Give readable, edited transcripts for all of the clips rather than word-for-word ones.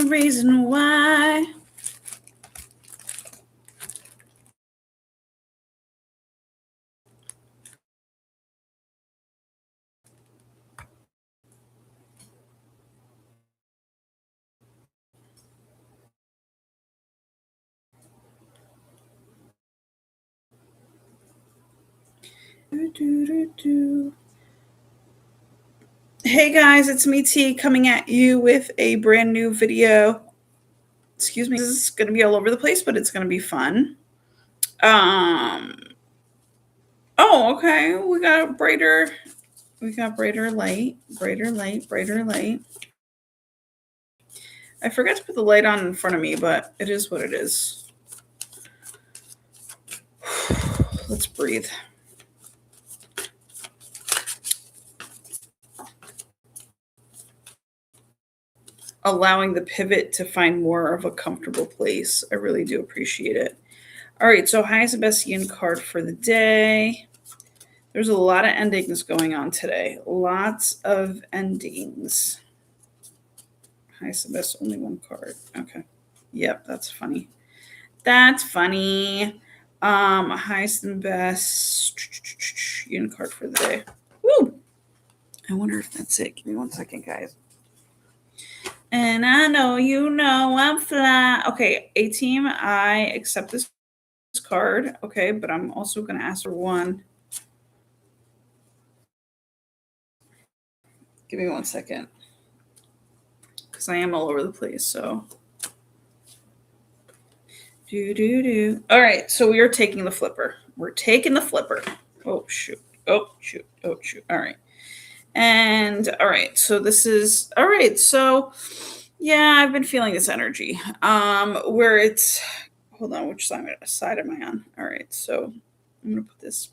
a reason why. Hey guys, it's me T coming at you with a brand new video. Excuse me, this is going to be all over the place, but it's going to be fun. Oh, okay. We got brighter light. I forgot to put the light on in front of me, but it is what it is. Let's breathe. Allowing the pivot to find more of a comfortable place. I really do appreciate it. All right, so highest and best yin card for the day. There's a lot of endings going on today. Lots of endings. Highest and best, only one card. Okay. Yep, that's funny. That's funny. Highest and best yin card for the day. Woo! I wonder if that's it. Give me 1 second, guys. And I know you know I'm fly. Okay, A-Team, I accept this card. Okay, but I'm also going to ask for one. Give me 1 second. Because I am all over the place, so. All right, so we are taking the flipper. We're taking the flipper. Oh, shoot. Oh, shoot. Oh, shoot. All right. And all right, so this is all right. So yeah, I've been feeling this energy. Where it's hold on, which side am I on? All right, so I'm gonna put this.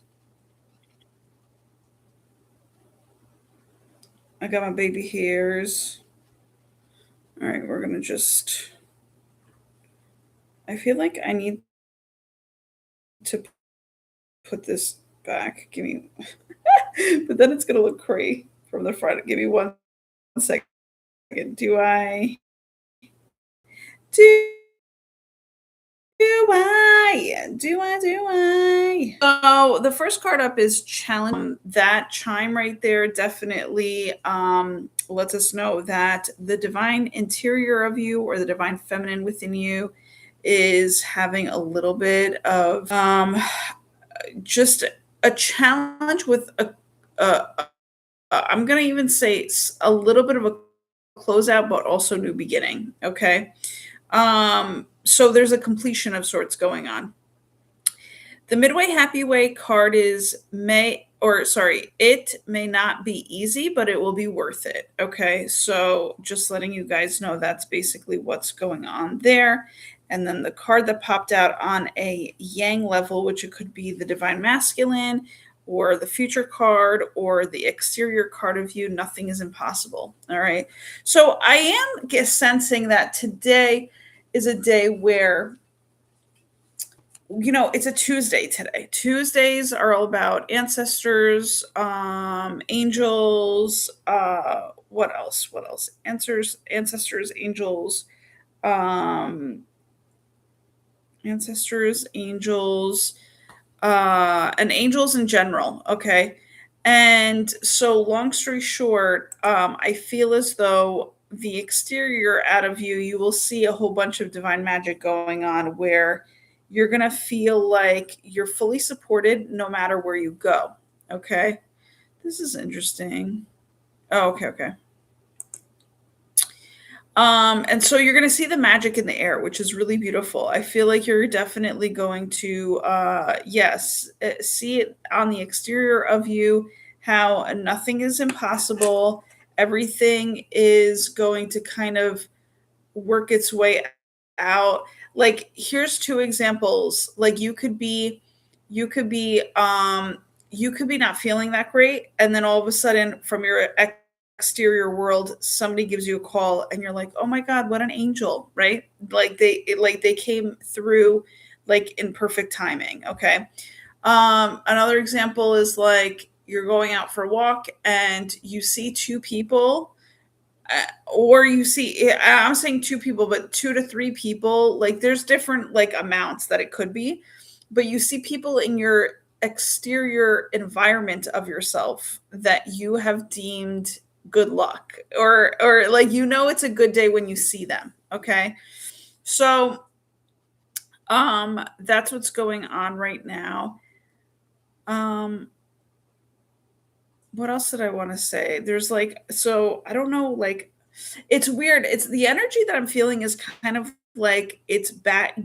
I got my baby hairs. All right, we're gonna just. I feel like I need to put this back. Give me, but then it's gonna look crazy from the front. Give me 1 second. Do I? So the first card up is challenge. That chime right there definitely lets us know that the divine interior of you or the divine feminine within you is having a little bit of just a challenge with I'm going to even say a little bit of a closeout, but also new beginning. Okay. So there's a completion of sorts going on. The Midway Happy Way card is it may not be easy, but it will be worth it. Okay. So just letting you guys know that's basically what's going on there. And then the card that popped out on a yang level, which it could be the Divine Masculine or the future card or the exterior card of you, nothing is impossible. All right. So I am sensing that today is a day where, you know, it's a Tuesday today. Tuesdays are all about ancestors, angels, what else? Ancestors, angels, and angels in general. Okay. And so long story short, I feel as though the exterior out of you will see a whole bunch of divine magic going on where you're going to feel like you're fully supported no matter where you go. Okay. This is interesting. Oh, okay. And so you're going to see the magic in the air, which is really beautiful. I feel like you're definitely going to, see it on the exterior of you, how nothing is impossible. Everything is going to kind of work its way out. Like, here's two examples. Like you could be not feeling that great. And then all of a sudden from your exterior world, somebody gives you a call and you're like, oh my God, what an angel, right? Like they came through like in perfect timing. Okay. Another example is like you're going out for a walk and you see two people or you see, I'm saying two people, but two to three people, like there's different like amounts that it could be, but you see people in your exterior environment of yourself that you have deemed good luck, or like it's a good day when you see them. Okay. So that's what's going on right now. Um what else did I want to say? There's like, so I don't know, like it's weird. It's the energy that I'm feeling is kind of like it's back.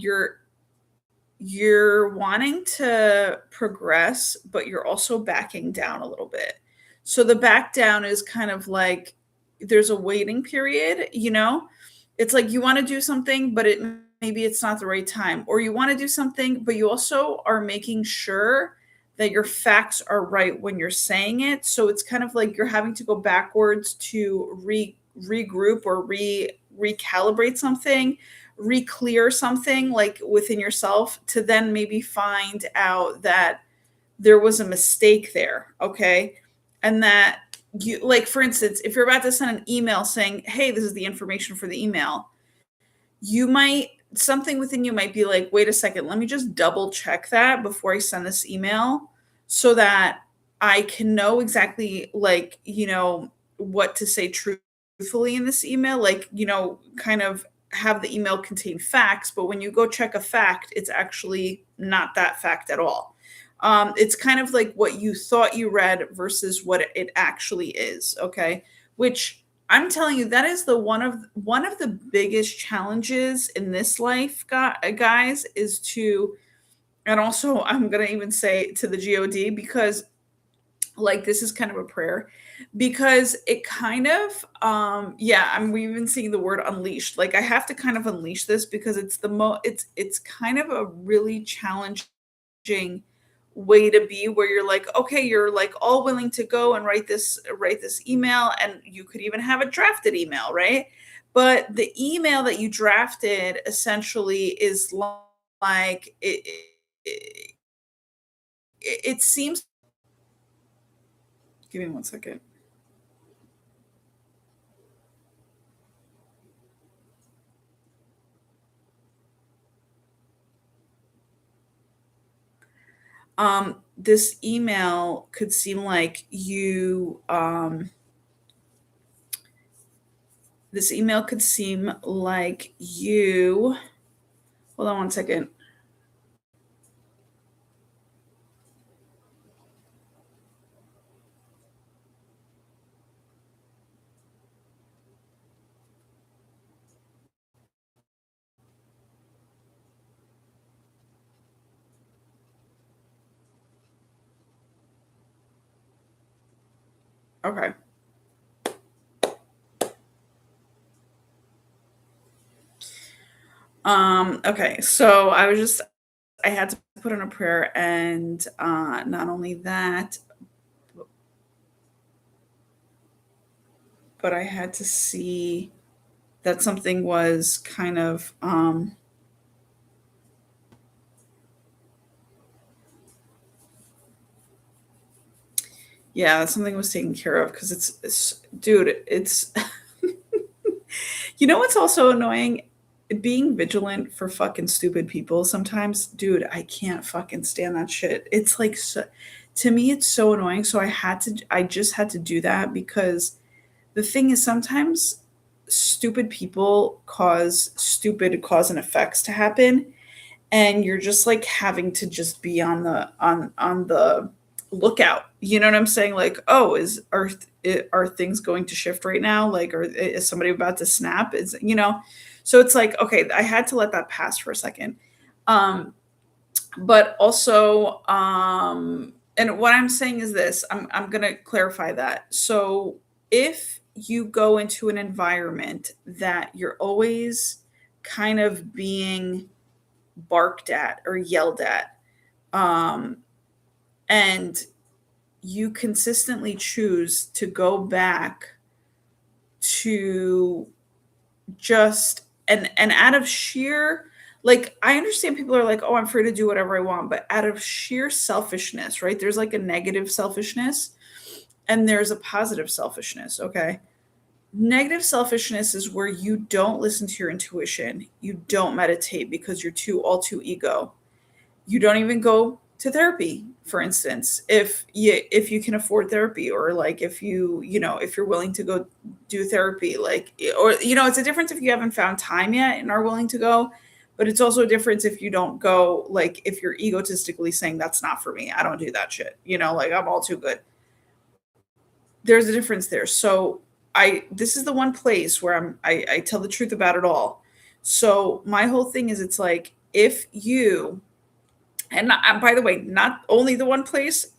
You're wanting to progress, but you're also backing down a little bit. So the back down is kind of like there's a waiting period, It's like you want to do something, but maybe it's not the right time. Or you want to do something, but you also are making sure that your facts are right when you're saying it. So it's kind of like you're having to go backwards to regroup or recalibrate something, re-clear something like within yourself, to then maybe find out that there was a mistake there. Okay. And that you, like, for instance, if you're about to send an email saying, hey, this is the information for the email, you might, something within you might be like, wait a second, let me just double check that before I send this email so that I can know exactly, like, what to say truthfully in this email. Like, kind of have the email contain facts, but when you go check a fact, it's actually not that fact at all. It's kind of like what you thought you read versus what it actually is. Okay. Which I'm telling you, that is the one of the biggest challenges in this life, guys, is to, and also I'm gonna even say to the God, because like this is kind of a prayer, because it kind of yeah, we've been seeing the word unleashed. Like I have to kind of unleash this because it's kind of a really challenging way to be, where you're like, okay, you're like all willing to go and write this email, and you could even have a drafted email, right? But the email that you drafted essentially is like it seems, give me one second. This email could seem like this email could seem like you, hold on one second. Okay. Okay, so I had to put in a prayer, and not only that, but I had to see that something was kind of yeah, something was taken care of, because it's dude, it's what's also annoying? Being vigilant for fucking stupid people sometimes, dude, I can't fucking stand that shit. It's like, so, to me, it's so annoying. So I just had to do that, because the thing is, sometimes stupid people cause stupid cause and effects to happen, and you're just like having to just be on the lookout. You know what I'm saying? Like, oh, are things going to shift right now? Like, or is somebody about to snap? So it's like, okay, I had to let that pass for a second. Um, but also, and what I'm saying is this, I'm gonna clarify that. So if you go into an environment that you're always kind of being barked at or yelled at, um, and you consistently choose to go back to just, and out of sheer, like, I understand people are like, oh, I'm free to do whatever I want, but out of sheer selfishness, right? There's like a negative selfishness and there's a positive selfishness. Okay. Negative selfishness is where you don't listen to your intuition. You don't meditate because you're too ego. You don't even go to therapy, for instance, if you can afford therapy, or like if you're willing to go do therapy, like, or it's a difference if you haven't found time yet and are willing to go, but it's also a difference if you don't go, like if you're egotistically saying that's not for me, I don't do that shit, like I'm all too good. There's a difference there. So I this is the one place where I tell the truth about it all. So my whole thing is, it's like, if you, by the way, not only the one place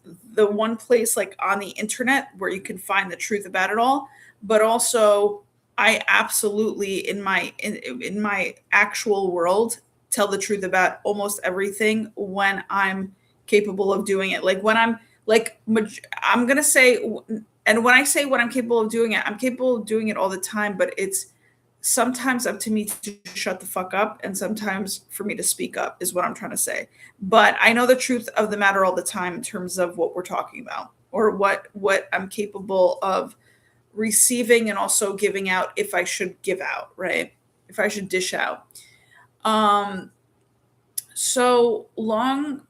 like on the internet where you can find the truth about it all, but also I absolutely in my actual world tell the truth about almost everything when I'm capable of doing it. Like when I'm like I'm going to say, and when I say when I'm capable of doing it, I'm capable of doing it all the time, but it's sometimes up to me to shut the fuck up and sometimes for me to speak up, is what I'm trying to say. But I know the truth of the matter all the time in terms of what we're talking about, or what I'm capable of receiving and also giving out, if I should give out, right? If I should dish out. Um so long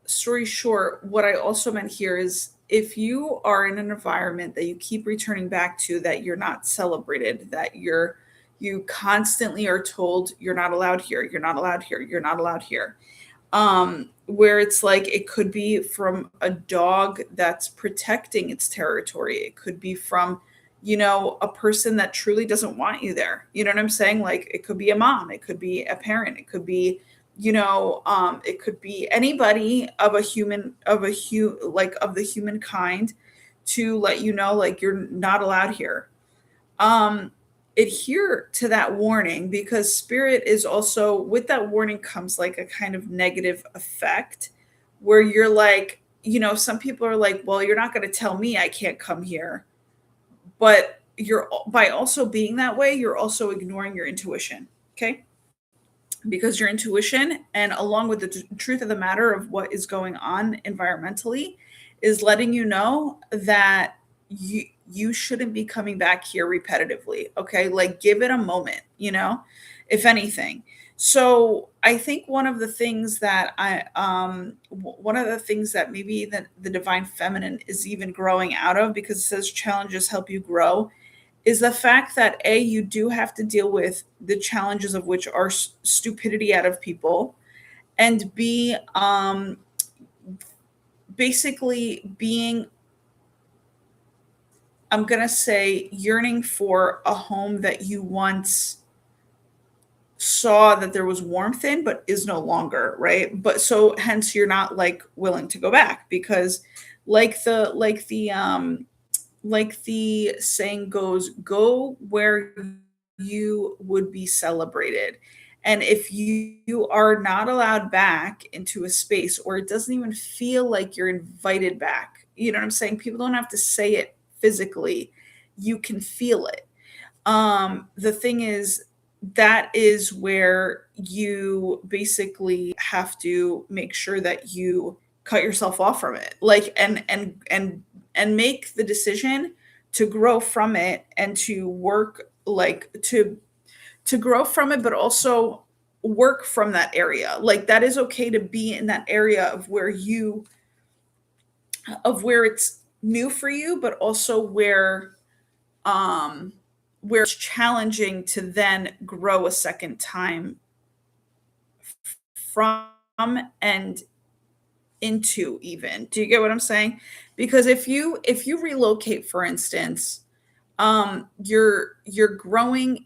story short, what I also meant here is, if you are in an environment that you keep returning back to, that you're not celebrated, that you constantly are told you're not allowed here, you're not allowed here, you're not allowed here. Where it's like, it could be from a dog that's protecting its territory. It could be from, a person that truly doesn't want you there. You know what I'm saying? Like, it could be a mom, it could be a parent, it could be, it could be anybody of a human, like of the humankind, to let you know, like, you're not allowed here. um Adhere to that warning, because spirit is also, with that warning comes like a kind of negative effect, where you're like, some people are like, well, you're not going to tell me I can't come here, but you're, by also being that way, you're also ignoring your intuition. Okay, because your intuition, and along with the truth of the matter of what is going on environmentally, is letting you know that you shouldn't be coming back here repetitively. Okay, like, give it a moment, if anything. So I think one of the things that maybe the divine feminine is even growing out of, because it says challenges help you grow, is the fact that, A, you do have to deal with the challenges of which are stupidity out of people, and B, basically being, I'm gonna say, yearning for a home that you once saw that there was warmth in, but is no longer, right? But so hence you're not like willing to go back, because like the saying goes, go where you would be celebrated. And if you are not allowed back into a space, or it doesn't even feel like you're invited back, you know what I'm saying? People don't have to say it physically, you can feel it. The thing is, that is where you basically have to make sure that you cut yourself off from it, like, and make the decision to grow from it, and to work, like, to grow from it, but also work from that area. Like, that is okay to be in that area of where it's new for you, but also um where it's challenging to then grow a second time from and into. Even, do you get what I'm saying? Because if you relocate, for instance, you're growing,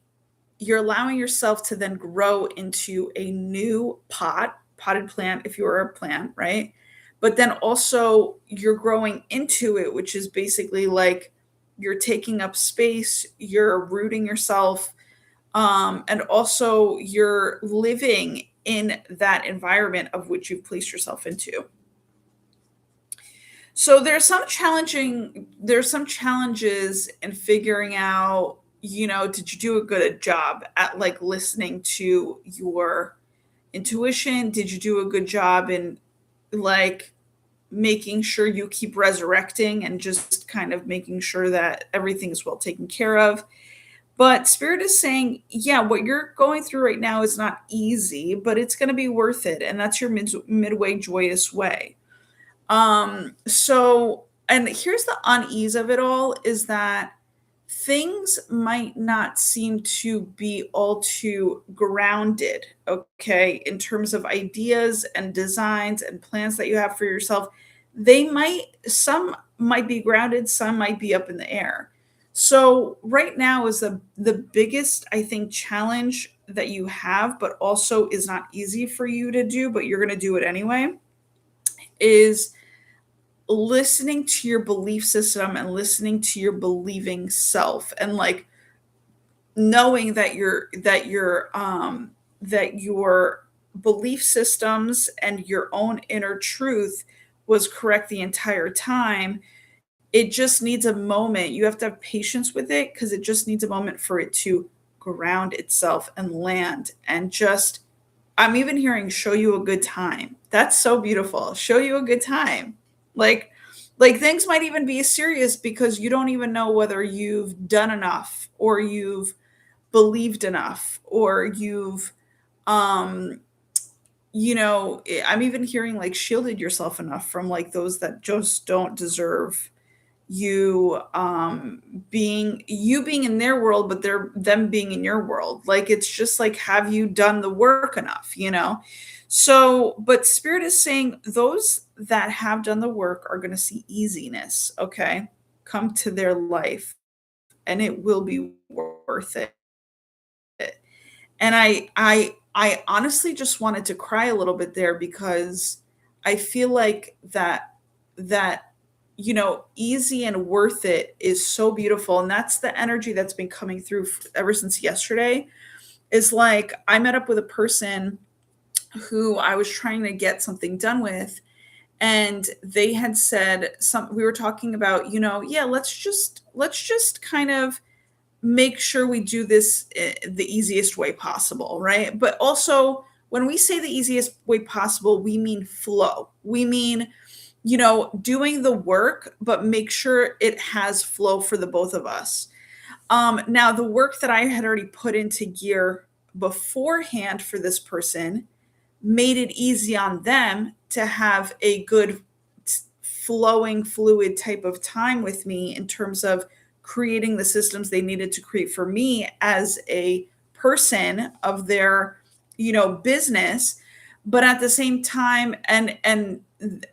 you're allowing yourself to then grow into a new potted plant, if you are a plant, right? But then also you're growing into it, which is basically like, you're taking up space, you're rooting yourself, and also you're living in that environment of which you've placed yourself into. So there's some challenges in figuring out, did you do a good job at, like, listening to your intuition? Did you do a good job in, like, making sure you keep resurrecting and just kind of making sure that everything's well taken care of. But Spirit is saying, yeah, what you're going through right now is not easy, but it's going to be worth it. And that's your midway joyous way. And here's the unease of it all is that things might not seem to be all too grounded, okay, in terms of ideas and designs and plans that you have for yourself. Some might be grounded, some might be up in the air. So right now is the biggest, I think, challenge that you have, but also is not easy for you to do, but you're going to do it anyway, is listening to your belief system and listening to your believing self, and like knowing that your belief systems and your own inner truth was correct the entire time. It just needs a moment. You have to have patience with it because it just needs a moment for it to ground itself and land and just, I'm even hearing show you a good time. That's so beautiful. Show you a good time. Like like things might even be serious because you don't even know whether you've done enough or you've believed enough or you've um I'm even hearing like shielded yourself enough from like those that just don't deserve you being in their world, but they're them being in your world. Like it's just like, have you done the work enough? So but Spirit is saying those that have done the work are going to see easiness, okay, come to their life, and it will be worth it. And I honestly just wanted to cry a little bit there because I feel like that easy and worth it is so beautiful, and that's the energy that's been coming through ever since yesterday. Is like I met up with a person who I was trying to get something done with, and they had said some we were talking about, yeah, let's just kind of make sure we do this the easiest way possible, right? But also, when we say the easiest way possible, we mean flow. We mean, doing the work, but make sure it has flow for the both of us. Now, the work that I had already put into gear beforehand for this person made it easy on them to have a good flowing fluid type of time with me in terms of creating the systems they needed to create for me as a person of their business. But at the same time, and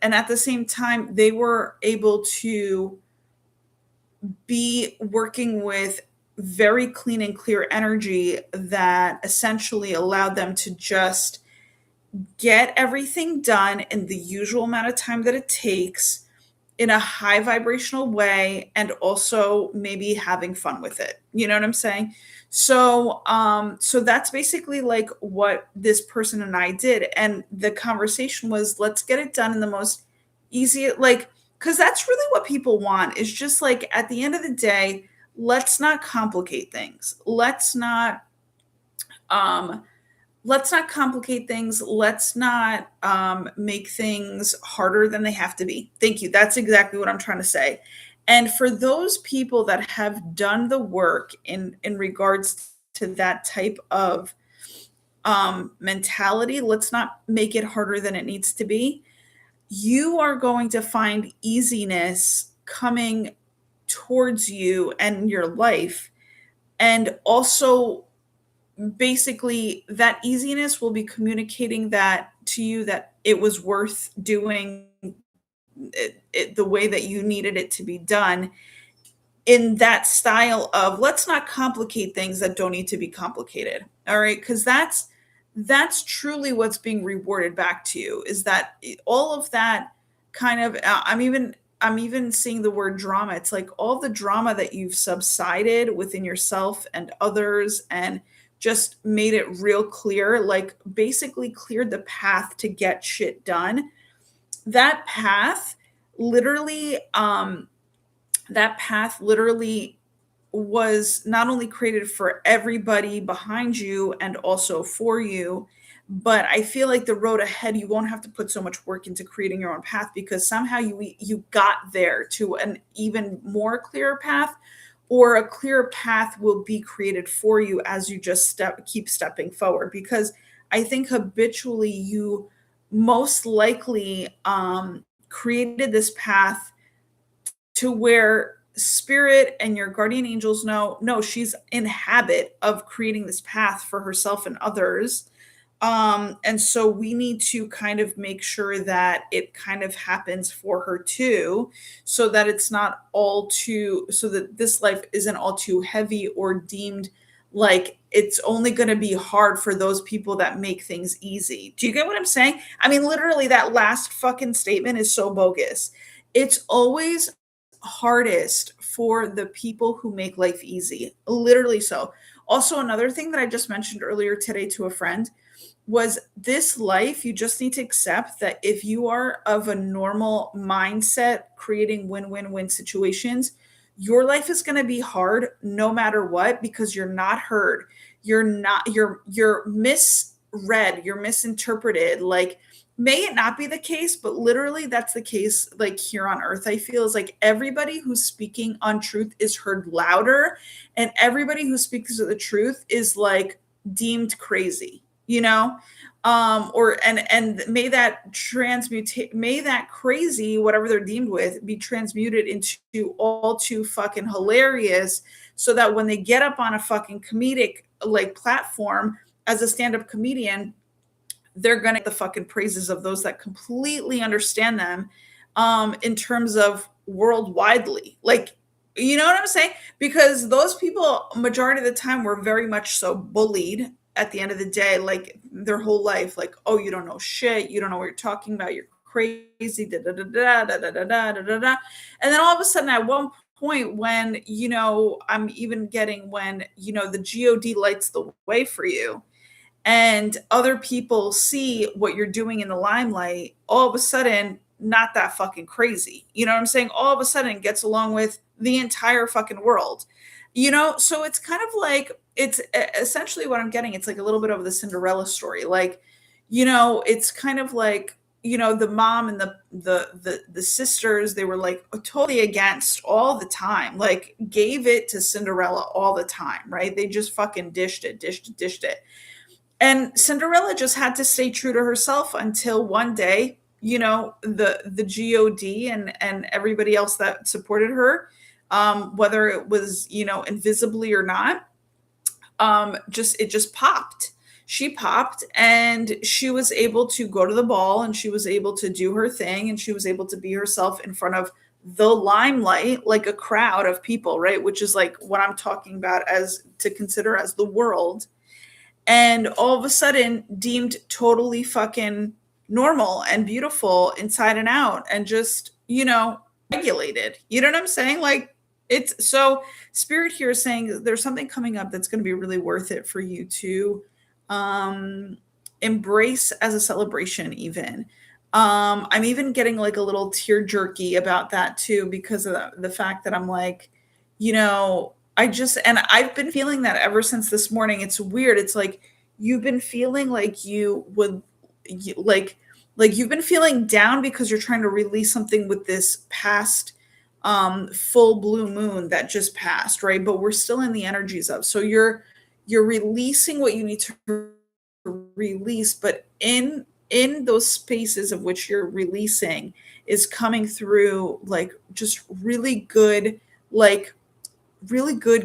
at the same time, they were able to be working with very clean and clear energy that essentially allowed them to just get everything done in the usual amount of time that it takes, in a high vibrational way, and also maybe having fun with it. You know what I'm saying? So that's basically like what this person and I did. And the conversation was, let's get it done in the most easy, like, because that's really what people want, is just like, at the end of the day, let's not complicate things. Um, let's not complicate things. Let's not make things harder than they have to be. Thank you. That's exactly what I'm trying to say. And for those people that have done the work in regards to that type of mentality, let's not make it harder than it needs to be. You are going to find easiness coming towards you and your life. And also, basically, that easiness will be communicating that to you, that it was worth doing it the way that you needed it to be done, in that style of, let's not complicate things that don't need to be complicated. All right, because that's truly what's being rewarded back to you, is that all of that kind of I'm even seeing the word drama. It's like all the drama that you've subsided within yourself and others, and just made it real clear, like basically cleared the path to get shit done. That path literally um that path literally was not only created for everybody behind you and also for you, but I feel like the road ahead, you won't have to put so much work into creating your own path because somehow you got there to an even more clearer path, or a clearer path will be created for you as you just keep stepping forward. Because I think habitually you most likely created this path to where spirit and your guardian angels know, no, she's in habit of creating this path for herself and others. And so we need to kind of make sure that it kind of happens for her too, so that it's not all too, so that this life isn't all too heavy or deemed like it's only going to be hard for those people that make things easy. Do you get what I'm saying? I mean, literally, that last fucking statement is so bogus. It's always hardest for the people who make life easy. Literally so. Also, another thing that I just mentioned earlier today to a friend was this life, you just need to accept that if you are of a normal mindset, creating win-win-win situations, your life is going to be hard no matter what, because you're not heard. You're misread, you're misinterpreted. Like, may it not be the case, but literally that's the case. Like, here on earth, I feel is like everybody who's speaking untruth is heard louder, and everybody who speaks the truth is like deemed crazy, you know. Or and may that transmute, may that crazy, whatever they're deemed with, be transmuted into all too fucking hilarious, so that when they get up on a fucking comedic like platform as a stand-up comedian, they're gonna get the fucking praises of those that completely understand them, in terms of worldwidely. Like, you know what I'm saying? Because those people, majority of the time, were very much so bullied at the end of the day, like their whole life, like, oh, you don't know shit, you don't know what you're talking about, you're crazy, da da da da da da da da da da da. And then all of a sudden, at one point, when I'm even getting when the God lights the way for you, and other people see what you're doing in the limelight, all of a sudden, not that fucking crazy. You know what I'm saying? All of a sudden, it gets along with the entire fucking world. So it's kind of like, it's essentially what I'm getting. It's like a little bit of the Cinderella story. Like, it's kind of like, the mom and the sisters, they were like totally against all the time, like gave it to Cinderella all the time, right? They just fucking dished it. And Cinderella just had to stay true to herself until one day, the God and everybody else that supported her, whether it was, invisibly or not, it just popped. She popped, and she was able to go to the ball, and she was able to do her thing, and she was able to be herself in front of the limelight, like a crowd of people, right? Which is like what I'm talking about as to consider as the world. And all of a sudden deemed totally fucking normal and beautiful inside and out, and just, regulated. You know what I'm saying? Like, it's so, spirit here is saying there's something coming up that's going to be really worth it for you to embrace as a celebration even. I'm even getting like a little tear jerky about that too, because of the fact that I'm like, and I've been feeling that ever since this morning. It's weird. It's like you've been feeling like like you've been feeling down because you're trying to release something with this past full blue moon that just passed, right? But we're still in the energies of, so you're releasing what you need to release, but in those spaces of which you're releasing is coming through like just really good,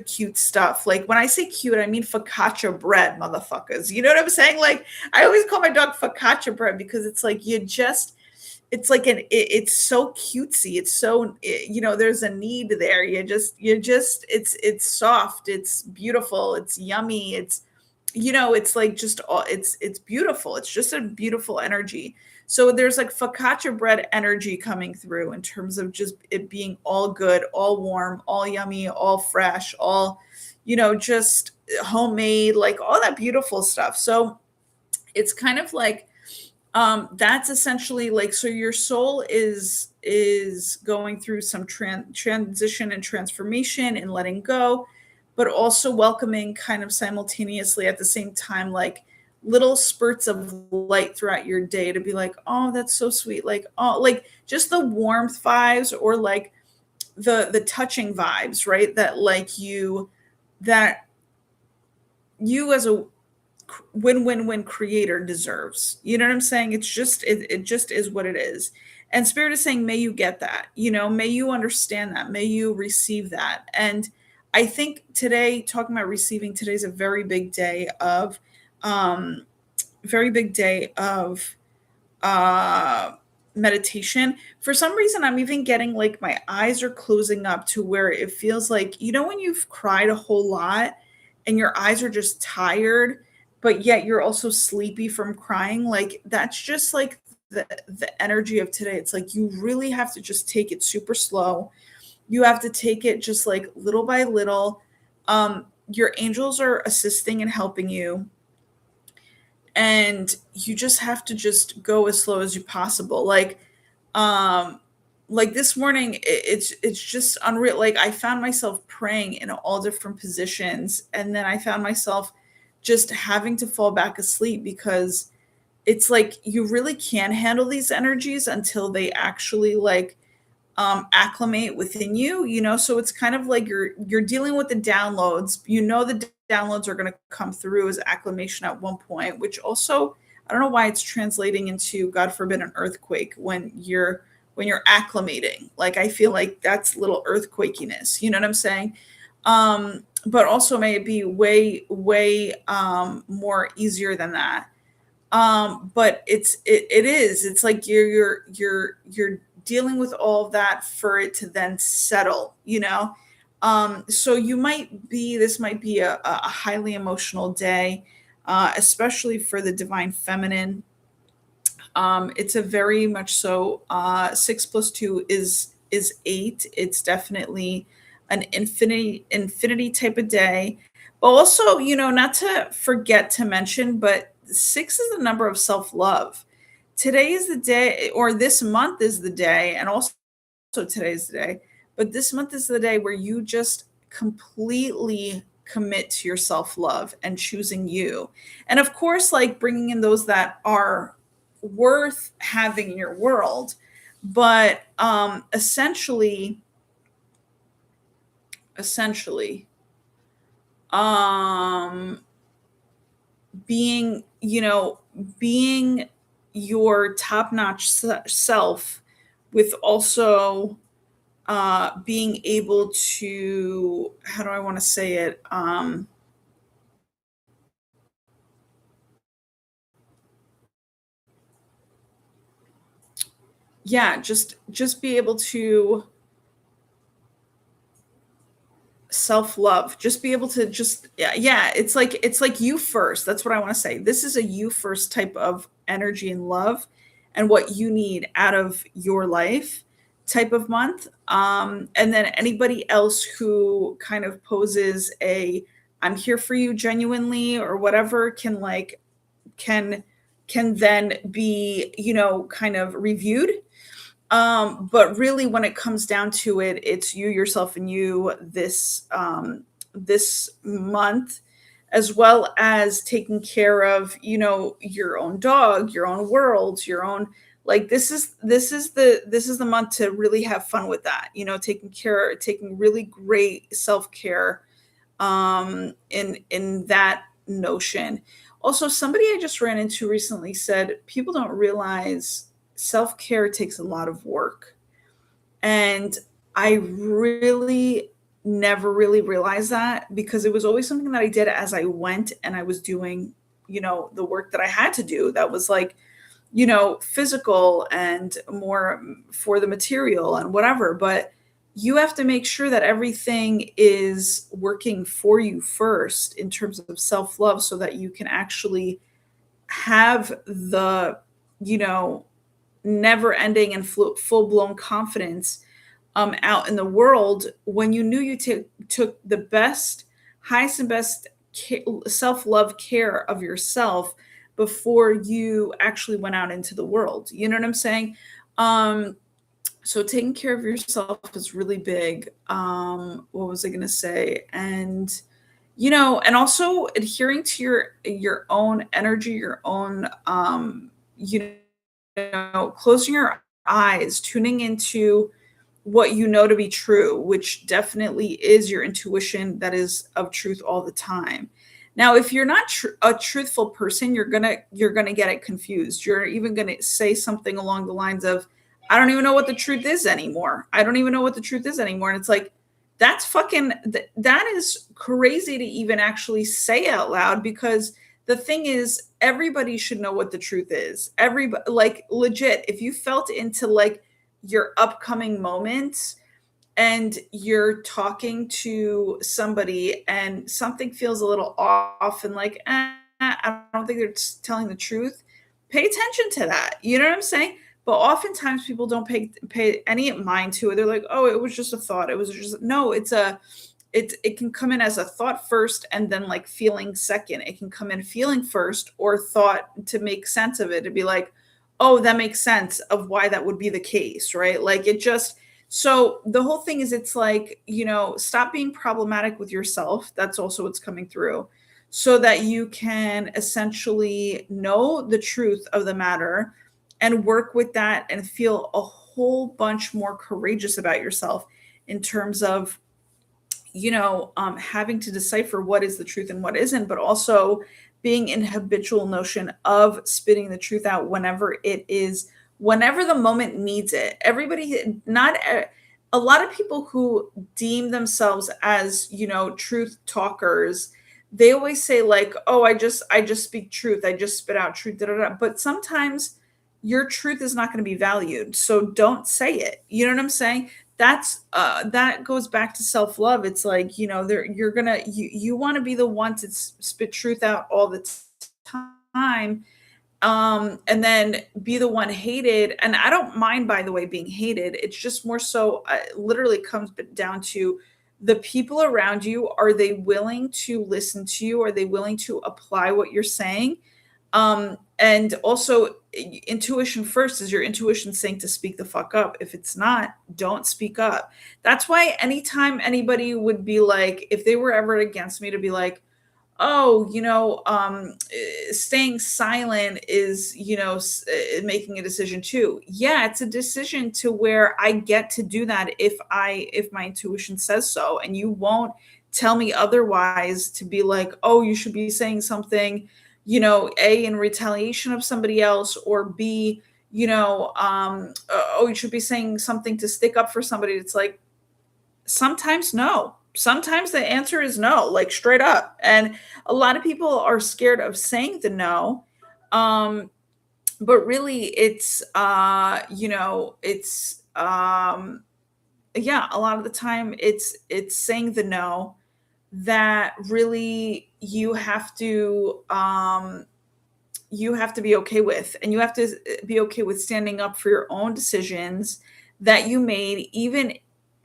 cute stuff. Like, when I say cute, I mean focaccia bread, motherfuckers. You know what I'm saying? Like, I always call my dog focaccia bread, because it's like it's so cutesy. It's so, there's a need there. It's soft. It's beautiful. It's yummy. It's like just all, it's beautiful. It's just a beautiful energy. So there's like focaccia bread energy coming through in terms of just it being all good, all warm, all yummy, all fresh, all, just homemade, like all that beautiful stuff. So it's kind of like, that's essentially like, so your soul is going through some transition and transformation and letting go, but also welcoming kind of simultaneously at the same time, like little spurts of light throughout your day to be like, oh, that's so sweet. Like, oh, like just the warmth vibes, or like the touching vibes, right? That you as a win-win-win creator deserves. You know what I'm saying? It just is what it is. And spirit is saying, may you get that, may you understand that, may you receive that. And I think today, talking about receiving, today's a um very big day of uh meditation. For some reason, I'm even getting like my eyes are closing up to where it feels like, when you've cried a whole lot and your eyes are just tired, but yet you're also sleepy from crying. Like that's just like the energy of today. It's like you really have to just take it super slow. You have to take it just like little by little. Your angels are assisting and helping you, and you just have to just go as slow as you possible. Um like this morning, it's just unreal. Like I found myself praying in all different positions, and then I found myself just having to fall back asleep, because it's like you really can't handle these energies until they actually like acclimate within you, so it's kind of like you're dealing with the downloads. The downloads are going to come through as acclimation at one point, which also, I don't know why it's translating into, god forbid, an earthquake when you're acclimating. Like I feel like that's little earthquakiness, you know what I'm saying? But also may it be way more easier than that. But it's like you're dealing with all of that for it to then settle, so this might be a highly emotional day, especially for the divine feminine. It's a very much so, 6 plus 2 is 8. It's definitely an infinity type of day. But also, not to forget to mention, but 6 is the number of self-love. Today is the day, or this month is the day, and also today is the day, but this month is the day where you just completely commit to your self-love and choosing you. And of course, like bringing in those that are worth having in your world. But essentially, um being being your top-notch self, with also being able to, how do I want to say it, yeah, just be able to self-love, just be able to just, yeah, it's like you first. That's what I want to say. This is a you first type of energy and love, and what you need out of your life type of month. And then anybody else who kind of poses a I'm here for you genuinely or whatever can can then be, kind of reviewed. But really, when it comes down to it, it's you, yourself, and you this month, as well as taking care of, your own dog, your own world, your own, like this is the month to really have fun with that, taking really great self-care, in that notion. Also, somebody I just ran into recently said people don't realize self-care takes a lot of work. And I really never really realized that, because it was always something that I did as I went, and I was doing, the work that I had to do, that was like, physical and more for the material and whatever. But you have to make sure that everything is working for you first in terms of self love, so that you can actually have the, you know, never ending and full blown confidence, out in the world, when you knew you took the best, highest and best self love care of yourself before you actually went out into the world. You know what I'm saying? Um, so taking care of yourself is really big. What was I going to say? And And also adhering to your own energy, your own, you closing your eyes, tuning into what you know to be true, which definitely is your intuition that is of truth all the time. Now, if you're not a truthful person, you're gonna get it confused. You're even gonna say something along the lines of, "I don't even know what the truth is anymore. I don't even know what the truth is anymore." And it's like, that's fucking that is crazy to even actually say out loud, because the thing is, everybody should know what the truth is. Everybody, like, legit, if you felt into like your upcoming moments and you're talking to somebody and something feels a little off and like, I don't think they're telling the truth, pay attention to that. You know what I'm saying? But oftentimes people don't pay any mind to it. They're like, oh, it was just a thought. It was just no. It can come in as a thought first and then like feeling second. It can come in feeling first or thought to make sense of it, to be like, oh, that makes sense of why that would be the case, right? Like it just, so the whole thing is, it's like, stop being problematic with yourself. That's also what's coming through, so that you can essentially know the truth of the matter and work with that and feel a whole bunch more courageous about yourself in terms of having to decipher what is the truth and what isn't, but also being in habitual notion of spitting the truth out whenever it is, whenever the moment needs it. Everybody, not a lot of people who deem themselves as, truth talkers, they always say like, "Oh, I just speak truth. I just spit out truth." Da, da, da. But sometimes your truth is not going to be valued, so don't say it. You know what I'm saying? That goes back to self-love. It's like, there you want to be the one to spit truth out all the time, and then be the one hated. And I don't mind, by the way, being hated. It's just more so, literally comes down to the people around you. Are they willing to listen to you? Are they willing to apply what you're saying? And also, intuition first. Is your intuition saying to speak the fuck up? If it's not, don't speak up. That's why anytime anybody would be like, if they were ever against me, to be like, oh, staying silent is, making a decision too. Yeah, it's a decision to where I get to do that if my intuition says so, and you won't tell me otherwise, to be like, oh, you should be saying something, A, in retaliation of somebody else, or B, oh, you should be saying something to stick up for somebody. It's like, sometimes no. Sometimes the answer is no, like straight up. And a lot of people are scared of saying the no. But really it's yeah, a lot of the time it's saying the no that really you have to be okay with, and you have to be okay with standing up for your own decisions that you made, even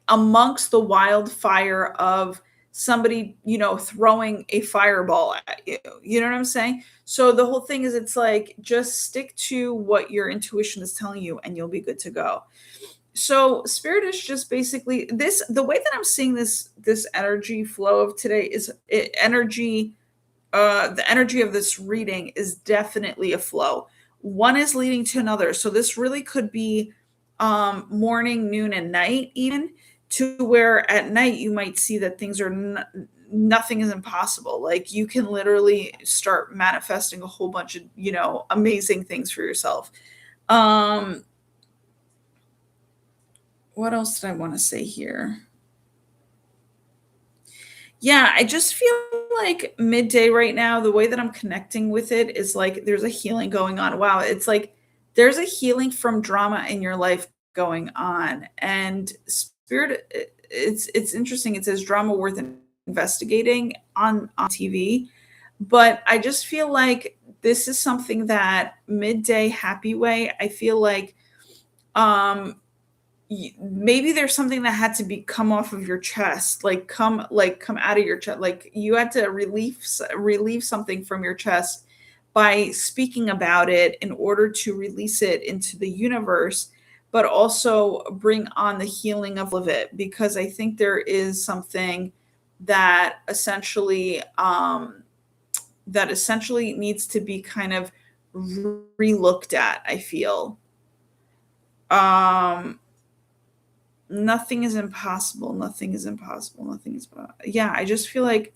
amongst the wildfire of somebody, throwing a fireball at you. You know what I'm saying? So the whole thing is, it's like, just stick to what your intuition is telling you and you'll be good to go. So spirit is just basically this, the way that I'm seeing this energy flow of today is the energy of this reading is definitely a flow. One is leading to another. So this really could be morning, noon, and night, even, to where at night you might see that things are nothing is impossible. Like you can literally start manifesting a whole bunch of, amazing things for yourself. What else did I want to say here? Yeah, I just feel like midday right now, the way that I'm connecting with it is like there's a healing going on. Wow, it's like there's a healing from drama in your life going on. And spirit, it's interesting. It says drama worth investigating on TV, but I just feel like this is something that midday happy way. I feel um maybe there's something that had to be come off of your chest, come out of your chest, like you had to relieve something from your chest by speaking about it in order to release it into the universe, but also bring on the healing of it, because I think there is something that essentially needs to be kind of re-looked at, I feel. Um, nothing is impossible. Nothing is impossible. Nothing is, yeah, I just feel like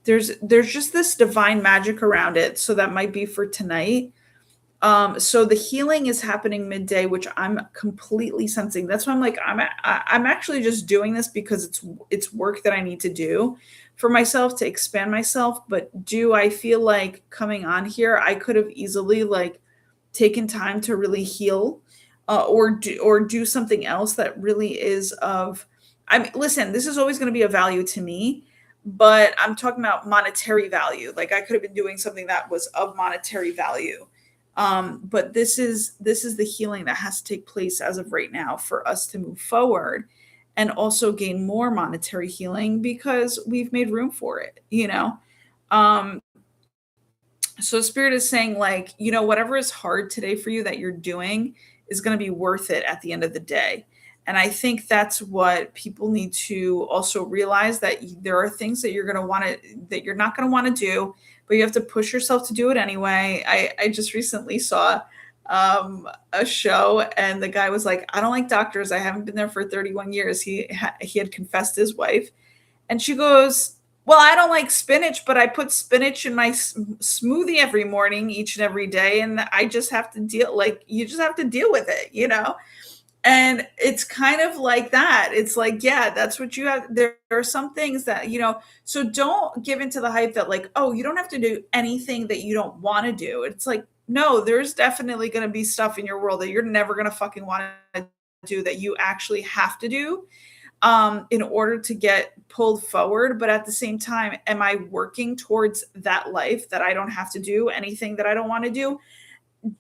there's just this divine magic around it. So that might be for tonight. So the healing is happening midday, which I'm completely sensing. That's why I'm like, I'm actually just doing this because it's work that I need to do for myself to expand myself. But do I feel like coming on here, I could have easily like taken time to really heal, or do something else that really is of. I mean, listen, this is always going to be a value to me, but I'm talking about monetary value. Like I could have been doing something that was of monetary value, but this is the healing that has to take place as of right now for us to move forward and also gain more monetary healing because we've made room for it. um so spirit is saying like, whatever is hard today for you that you're doing is going to be worth it at the end of the day. And I think that's what people need to also realize, that there are things that you're not going to want to do, but you have to push yourself to do it anyway. I just recently saw a show, and the guy was like, I don't like doctors. I haven't been there for 31 years. He had confessed his wife, and she goes, well, I don't like spinach, but I put spinach in my smoothie every morning, each and every day. And I just have to you just have to deal with it. And it's kind of like that. It's like, yeah, that's what you have. There are some things that, so don't give into the hype that like, oh, you don't have to do anything that you don't want to do. It's like, no, there's definitely going to be stuff in your world that you're never going to fucking want to do that you actually have to do in order to get pulled forward. But at the same time, am I working towards that life that I don't have to do anything that I don't want to do?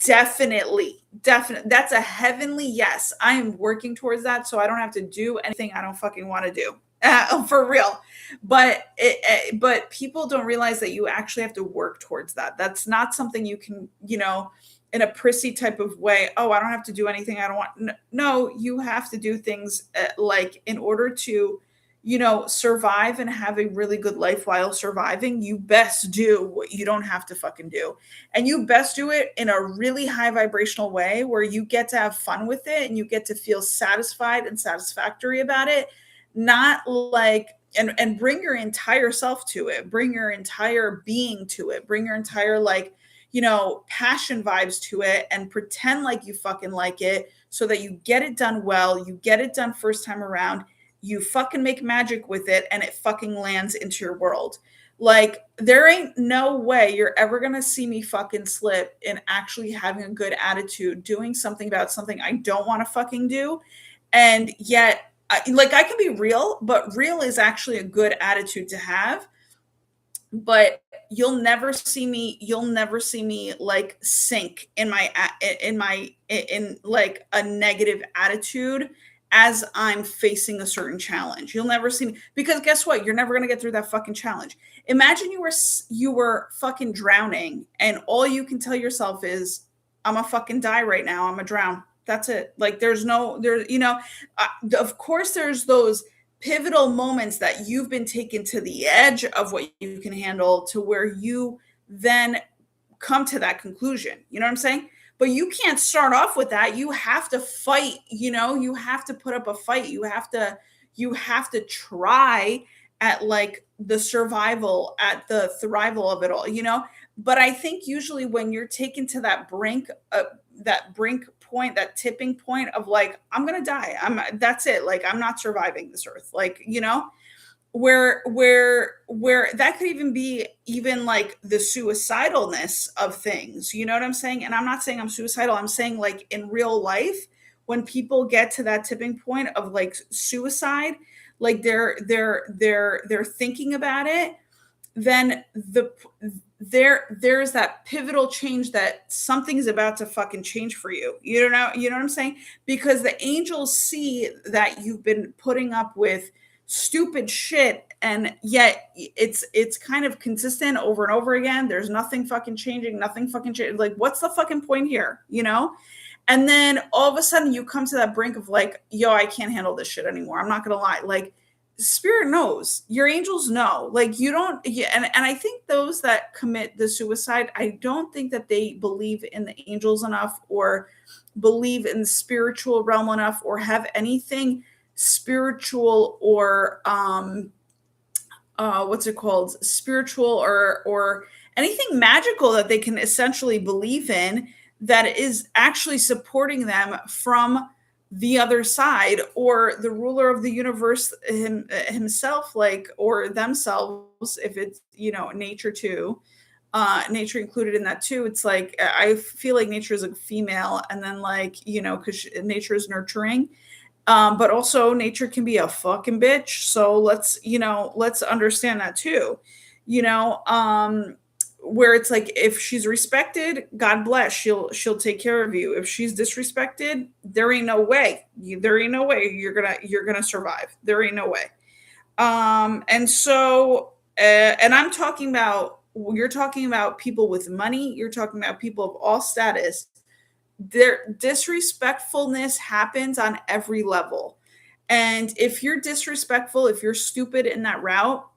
Definitely. That's a heavenly yes. I am working towards that, so I don't have to do anything I don't fucking want to do. For real. But people don't realize that you actually have to work towards that. That's not something you can, in a prissy type of way. Oh, I don't have to do anything I don't want. No, you have to do things like in order to, survive and have a really good life while surviving. You best do what you don't have to fucking do. And you best do it in a really high vibrational way where you get to have fun with it and you get to feel satisfied and satisfactory about it. Not like, and bring your entire self to it, bring your entire being to it, bring your entire like, passion vibes to it, and pretend like you fucking like it so that you get it done well, you get it done first time around, you fucking make magic with it, and it fucking lands into your world. Like, there ain't no way you're ever going to see me fucking slip in actually having a good attitude, doing something about something I don't want to fucking do. And yet, I can be real, but real is actually a good attitude to have. But you'll never see me like sink in like a negative attitude as I'm facing a certain challenge. You'll never see me, because guess what? You're never going to get through that fucking challenge. Imagine you were fucking drowning and all you can tell yourself is, I'm gonna fucking die right now. I'm gonna drown. That's it. Like of course there's those pivotal moments that you've been taken to the edge of what you can handle, to where you then come to that conclusion. You know what I'm saying? But you can't start off with that. You have to fight, you have to put up a fight. You have to try at like the survival, at the thrival of it all. But I think usually when you're taken to that brink point, that tipping point of like, I'm gonna die, that's it, like I'm not surviving this earth, like, where that could even be even like the suicidalness of things. You know what I'm saying? And I'm not saying I'm suicidal. I'm saying like in real life, when people get to that tipping point of like suicide, like they're thinking about it, then there's that pivotal change, that something is about to fucking change for you. You know what I'm saying? Because the angels see that you've been putting up with stupid shit, and yet it's kind of consistent over and over again. There's nothing fucking changing, like, what's the fucking point here? And then all of a sudden you come to that brink of like, yo, I can't handle this shit anymore. I'm not gonna lie. Like, spirit knows, your angels know, like you don't, yeah, and I think those that commit the suicide, I don't think that they believe in the angels enough, or believe in the spiritual realm enough, or have anything spiritual, or what's it called, spiritual, or anything magical that they can essentially believe in, that is actually supporting them from the other side, or the ruler of the universe himself, like, or themselves, if it's, nature too, nature included in that too. It's like, I feel like nature is a female, and then, like, because nature is nurturing, but also nature can be a fucking bitch. So let's understand that too. You know, where it's like, if she's respected, God bless, she'll take care of you. If she's disrespected, there ain't no way you're gonna survive. There ain't no way. And so, and I'm talking about, you're talking about people with money, you're talking about people of all status. Their disrespectfulness happens on every level. And if you're disrespectful, if you're stupid in that route,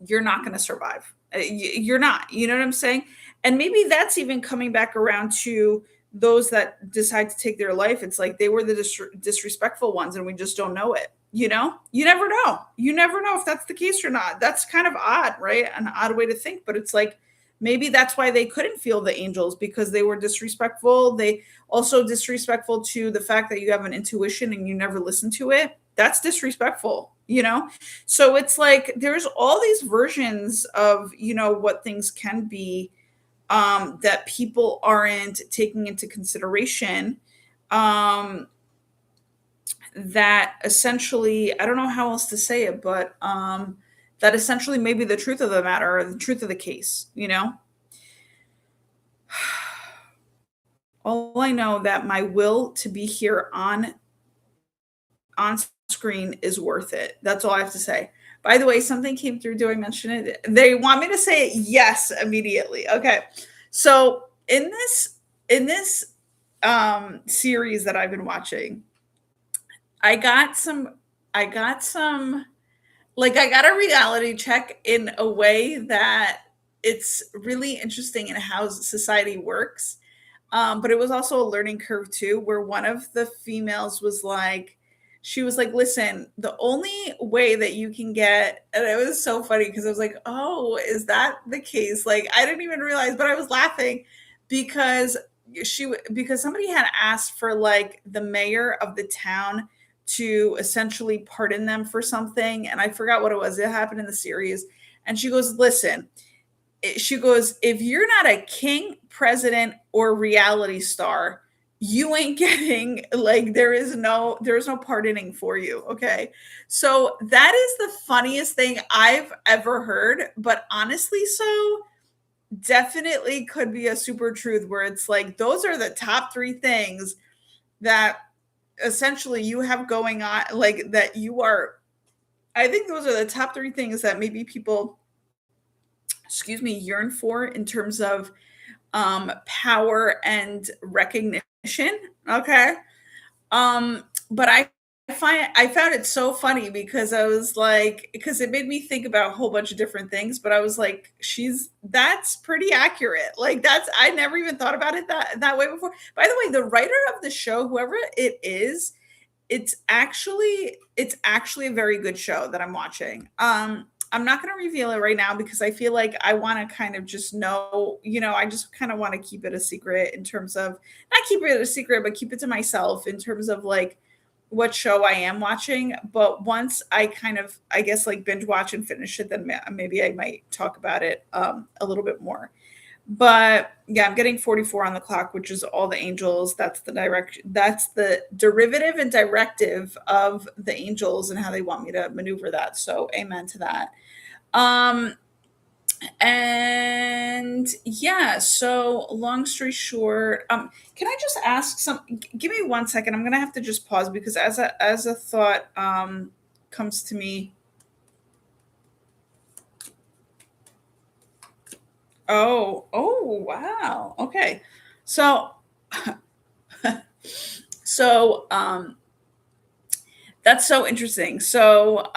you're not going to survive. You're not, you know what I'm saying? And maybe that's even coming back around to those that decide to take their life. It's like they were the disrespectful ones, and we just don't know it. You never know. You never know if that's the case or not. That's kind of odd, right? An odd way to think, but it's like, maybe that's why they couldn't feel the angels, because they were disrespectful. They also disrespectful to the fact that you have an intuition and you never listen to it. That's disrespectful. So it's like, there's all these versions of, what things can be, that people aren't taking into consideration, um, that essentially, I don't know how else to say it, but that essentially may be the truth of the matter, or the truth of the case. All I know, that my will to be here on screen is worth it. That's all I have to say. By the way, something came through. Do I mention it? They want me to say yes immediately. Okay. So in this series that I've been watching, I got some I got some like, I got a reality check in a way that it's really interesting in how society works. But it was also a learning curve too, where one of the females was like, she was like, listen, the only way that you can get, and it was so funny because I was like, oh, is that the case? Like, I didn't even realize, but I was laughing because because somebody had asked for, like, the mayor of the town to essentially pardon them for something. And I forgot what it was. It happened in the series. And she goes, listen, she goes, if you're not a king, president, or reality star, you ain't getting, like, there's no pardoning for you. Okay. So that is the funniest thing I've ever heard. But honestly, so definitely could be a super truth, where it's like, those are the top three things that essentially you have going on, like, that you are, I think those are the top three things that maybe people, excuse me, yearn for, in terms of power and recognition. Okay. But I found it so funny, because I was like, because it made me think about a whole bunch of different things, but I was like, that's pretty accurate. Like, I never even thought about it that way before. By the way, the writer of the show, whoever it is, it's actually a very good show that I'm watching. I'm not going to reveal it right now, because I feel like I want to kind of just know, I just kind of want to keep it a secret, in terms of, not keep it a secret, but keep it to myself, in terms of, like, what show I am watching. But once I kind of, I guess, like, binge watch and finish it, then maybe I might talk about it a little bit more. But yeah, I'm getting 44 on the clock, which is all the angels. That's the derivative and directive of the angels, and how they want me to maneuver that. So amen to that. Um and yeah, so long story short, can I just ask give me 1 second. I'm gonna have to just pause, because as a thought comes to me. Oh, wow. Okay. So so That's so interesting. So,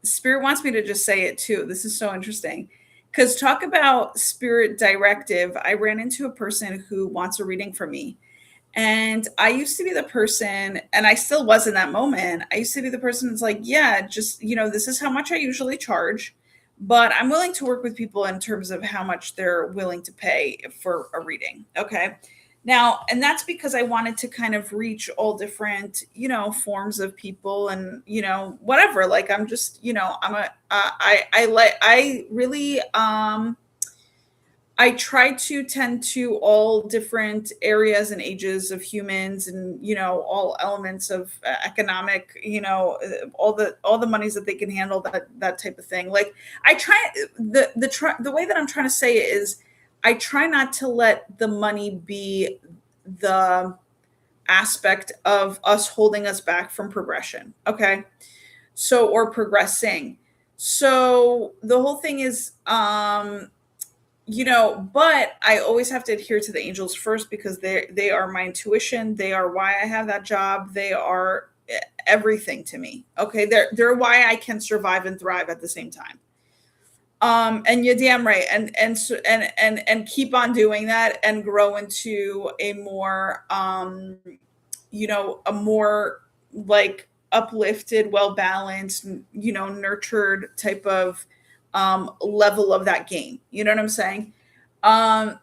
Spirit wants me to just say it too. This is so interesting. Because talk about spirit directive. I ran into a person who wants a reading from me. And I used to be the person, and I still was in that moment. I used to be the person that's like, yeah, just, this is how much I usually charge, but I'm willing to work with people in terms of how much they're willing to pay for a reading. Okay. Now, and that's because I wanted to kind of reach all different, forms of people and, whatever. Like, I'm just, I really, I try to tend to all different areas and ages of humans and all elements of economic, all the monies that they can handle, that type of thing. Like I try the way that I'm trying to say it is I try not to let the money be the aspect of us holding us back from progression. Okay. So or progressing. So the whole thing is but I always have to adhere to the angels first because they are my intuition. They are why I have that job. They are everything to me. Okay, they're why I can survive and thrive at the same time. And you're damn right, and keep on doing that and grow into a more a more like uplifted, well balanced, nurtured type of level of that game. You know what I'm saying? Um,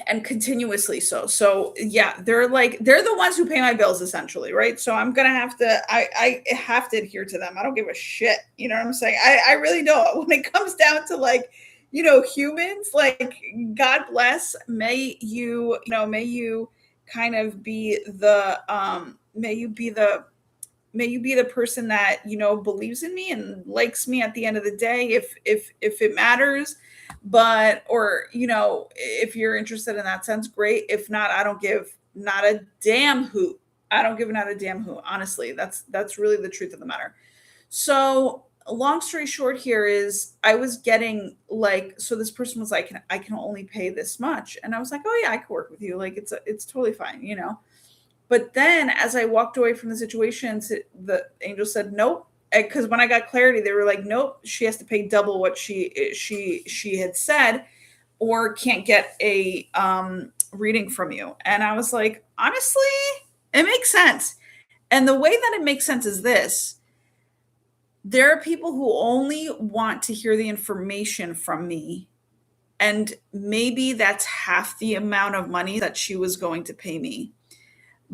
and continuously so. So yeah, they're the ones who pay my bills essentially, right? So I'm gonna have to I have to adhere to them. I don't give a shit. You know what I'm saying? I really don't. When it comes down to like, humans, like God bless, may you kind of be the may you be the person that believes in me and likes me at the end of the day if it matters, but or if you're interested in that sense, great. If not, I don't give not a damn hoot. I don't give not a damn hoot. Honestly, that's really the truth of the matter. So long story short here is I was getting like, so this person was like, I can only pay this much, and I was like, oh yeah, I could work with you, like it's totally fine. But then as I walked away from the situation, the angel said, nope. Because when I got clarity, they were like, nope, she has to pay double what she had said, or can't get a reading from you. And I was like, honestly, it makes sense. And the way that it makes sense is this: there are people who only want to hear the information from me. And maybe that's half the amount of money that she was going to pay me.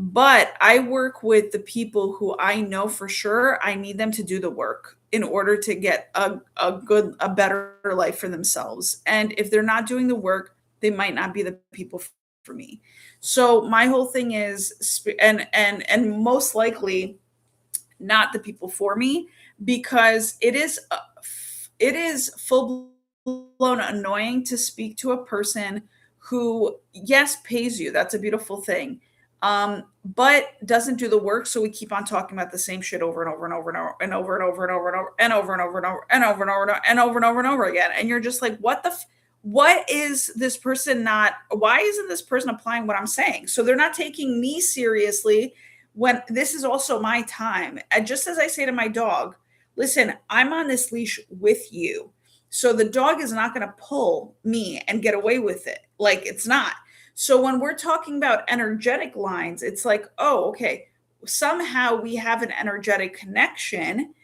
But I work with the people who I know for sure I need them to do the work in order to get a better life for themselves. And if they're not doing the work, they might not be the people for me. So my whole thing is, and most likely not the people for me, because it is full blown annoying to speak to a person who, yes, pays you. That's a beautiful thing, but doesn't do the work. So we keep on talking about the same shit over and over and over and over and over and over and over and over and over and over and over and over and over and over and over again. And you're just like, what is this person not? Why isn't this person applying what I'm saying? So they're not taking me seriously when this is also my time. And just as I say to my dog, listen, I'm on this leash with you. So the dog is not going to pull me and get away with it. Like it's not. So when we're talking about energetic lines, it's like, oh, okay, somehow we have an energetic connection.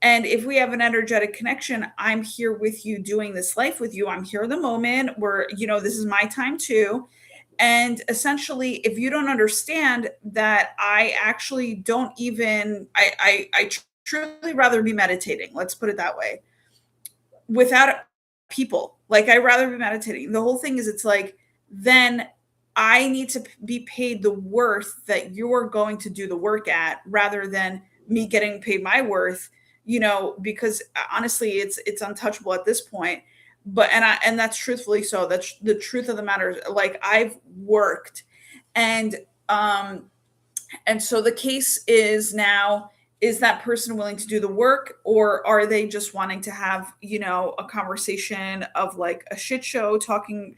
And if we have an energetic connection, I'm here with you doing this life with you. I'm here in the moment where, this is my time too. And essentially, if you don't understand that I actually don't even, I truly rather be meditating. Let's put it that way, without people. Like I rather be meditating. The whole thing is it's like, then I need to be paid the worth that you're going to do the work at rather than me getting paid my worth, because honestly it's untouchable at this point. But and that's truthfully so. That's the truth of the matter. Like I've worked, and so the case is now, is that person willing to do the work, or are they just wanting to have, a conversation of like a shit show, talking